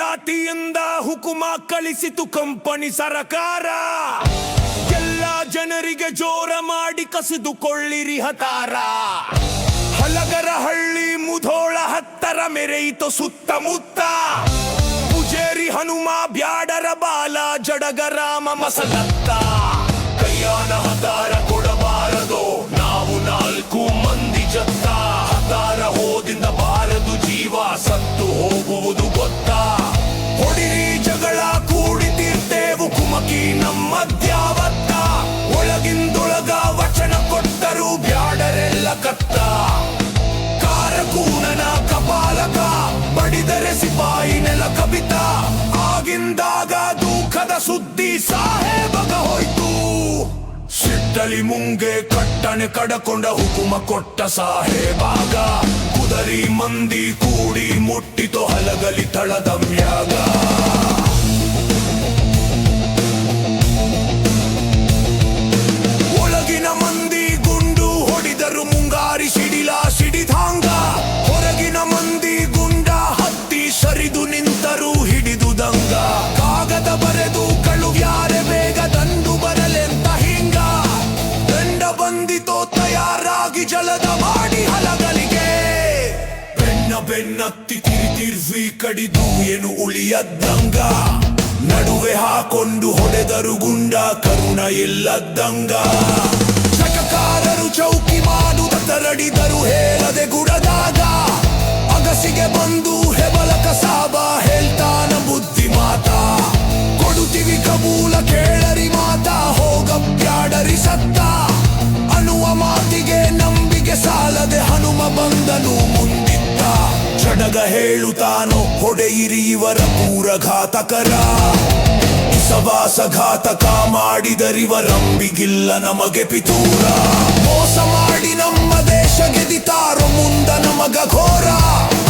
ಲಾಠಿಯಿಂದ ಹುಕುಮ ಕಳಿಸಿತು company ಸರಕಾರ. ಎಲ್ಲ ಜನರಿಗೆ ಜೋರ ಮಾಡಿ ಕಸಿದುಕೊಳ್ಳಿರಿ ಹತಾರ. ಹಲಗರಹಳ್ಳಿ ಮುಧೋಳ ಹತ್ತರ ಮೆರೆಯಿತು ಸುತ್ತಮುತ್ತ. ಪೂಜೇರಿ ಹನುಮ ಬ್ಯಾಡರ ಬಾಲ ಜಡಗರಾಮ ಮಸಲತ್ತ. ಕೈಯಾನ ಹತಾರ ಕೊಡಬಾರದು ನಾವು 4 ಮಂದಿ ಜತ್ತ. ಹತಾರ ಹೋದಿಂದ ಬಾರದು ಜೀವ ಸತ್ತು ಹೋಗುವುದು ಗೊತ್ತಾ. ಹೊಡಿರಿ ಜಗಳ ಕೂಡಿತಿರ್ತೇವು ಕುಮಕಿ ನಮ್ಮದ್ಯಾವತ್ತ. ಒಳಗಿಂದೊಳಗ ವಚನ ಕೊಟ್ಟರು ಬ್ಯಾಡರೆಲ್ಲ ಕತ್ತ. ಕಾರಕೂನನ ಕಪಾಲಕ ಬಡಿದರೆ ಸಿಪಾಯಿ ನೆಲ ಕವಿತ. ಆಗಿಂದಾಗ ದುಃಖದ ಸುದ್ದಿ ಸಾಹೇಬಗ ಹೋಯ್ತು. ಸಿಟ್ಟಲಿ ಮುಂಗೆ ಕಟ್ಟನೆ ಕಡಕೊಂಡ ಹುಕುಮ ಕೊಟ್ಟ ಸಾಹೇಬಾಗ. ಕುದರಿ ಮಂದಿ ಕೂಡಿ ಮುಟ್ಟಿತು ಹಲಗಲಿ ತಳದ ಮ್ಯಾಗ. ಒಳಗಿನ ಮಂದಿ ಗುಂಡು ಹೊಡಿದರು ಮುಂಗಾರಿ ಸಿಡಿಲ ಸಿಡಿದಾಂಗ. ಹೊರಗಿನ ಮಂದಿ ಗುಂಡ ಹತ್ತಿ ಸರಿದು ನಿಂತರು ಹಿಡಿದು ದಂಗ. ಕಾಗದ ಬರೆದು ಕಳುವ್ಯಾರೆ ಬೇಗ ದಂಡು ಬರಲೆಂತ ಹಿಂಗ. ದಂಡ ಬಂದಿತೋ ತಯಾರಾಗಿ ಜಲದ ಮಾಡಿ ಹಲಗಲಿಗೆ. ಬೆನ್ನತ್ತಿ ತಿರ್ವಿ ಕಡಿದು ಏನು ಉಳಿಯದ್ದಂಗ. ನಡುವೆ ಹಾಕೊಂಡು ಹೊಡೆದರು ಗುಂಡ ಕರುಣ ಇಲ್ಲದ್ದಂಗ. ಚಟಕಾರರು ಚೌಕಿ ಮಾಡುತ್ತ ತರಡಿದರು ಹೇಳದೆ ಗುಡದಾಗ. ಅಗಸಿಗೆ ಬಂದು ಹೆಬಲಕ ಸಾಬ ಹೇಳ್ತಾನ ಬುದ್ಧಿ ಮಾತ. ಕೊಡುತ್ತೀವಿ ಕಬೂಲ ಕೇಳರಿ ಮಾತ ಹೋಗ ಬ್ಯಾಡರಿ ಸತ್ತ. ಅನ್ನುವ ಮಾತಿಗೆ ನಂಬಿಕೆ ಸಾಲದೆ ಹನುಮ ಬಂದನು ಮುಂದಿದ್ದ. ಜಡಗ ಹೇಳುತ್ತಾನೋ ಹೊಡೆಯಿರಿ ಇವರ ಪೂರ ಘಾತಕರ. ಸವಾಸ ಘಾತಕ ಮಾಡಿದರಿವರಂಬಿಗಿಲ್ಲ ನಮಗೆ ಪಿತೂರ. ಮೋಸ ಮಾಡಿ ನಮ್ಮ ದೇಶ ಗೆದಿತಾರೋ ಮುಂದ ನಮಗ ಘೋರ.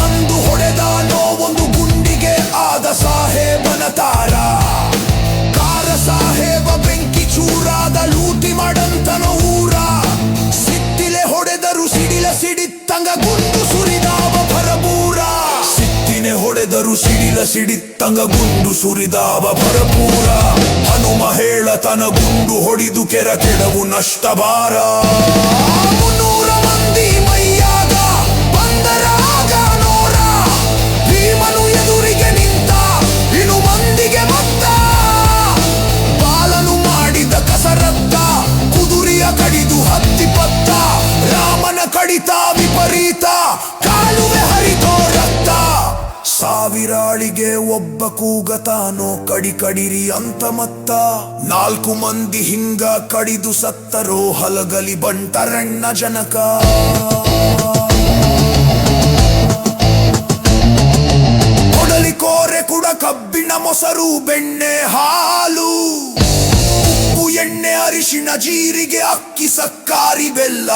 ಅಂದು ಹೊಡೆದಾನೋ ಒಂದು ಗುಂಡಿಗೆ ಆದ ಸಾಹೇಬನ ತಾರ. ಕಾರ ಸಾಹೇಬ ಬೆಂಕಿ ಚೂರಾದ ಲೂಟಿ ಮಾಡಂತನೋ ಊರ. ಸಿಟ್ಟಿಲೆ ಹೊಡೆದರು ಸಿಡಿಲ ಸಿಡಿತ್ತಂಗ ಗುಂಡು ಸುರಿದಾವ ಭರಪೂರ. ಸಿಟ್ಟಿನೆ ಹೊಡೆದರು ಸಿಡಿಲ ಸಿಡಿತ್ತಂಗ ಗುಂಡು ಸುರಿದಾವ ಭರಪೂರ. ಹನುಮ ಹೇಳತನ ಗುಂಡು ಹೊಡಿದು ಕೆಡವು ನಷ್ಟ ಭಾರ. 300 ಮಂದಿ ಮೈಯಾಗ ಬಂದರಾಗ ನೋರ. ಭೀಮನು ಎದುರಿಗೆ ನಿಂತ ಇನ್ನು ಮಂದಿಗೆ ಮತ್ತ. ಬಾಲನು ಮಾಡಿದ ಕಸರತ್ತ ಕುದುರೆಯ ಕಡಿದು ಹತ್ತಿಪತ್ತ. ರಾಮನ ಕಡಿತ ವಿಪರೀತ ಕಾಲುವೆ ಹರಿತೋ ರಕ್ತ. ಸಾವಿರಾಳಿಗೆ ಒಬ್ಬ ಕೂಗತಾನೋ ಕಡಿ ಕಡಿರಿ ಅಂತ ಮತ್ತ. 4 ಮಂದಿ ಹಿಂಗ ಕಡಿದು ಸತ್ತರೋ ಹಲಗಲಿ ಬಂಟರಣ್ಣ ಜನಕ. ಕೊಡಲಿ ಕೋರೆ ಕುಡ ಕಬ್ಬಿಣ ಮೊಸರು ಬೆಣ್ಣೆ ಹಾಲು. ಉಪ್ಪು ಎಣ್ಣೆ ಅರಿಶಿಣ ಜೀರಿಗೆ ಅಕ್ಕಿ ಸಕ್ಕಾರಿ ಬೆಲ್ಲ.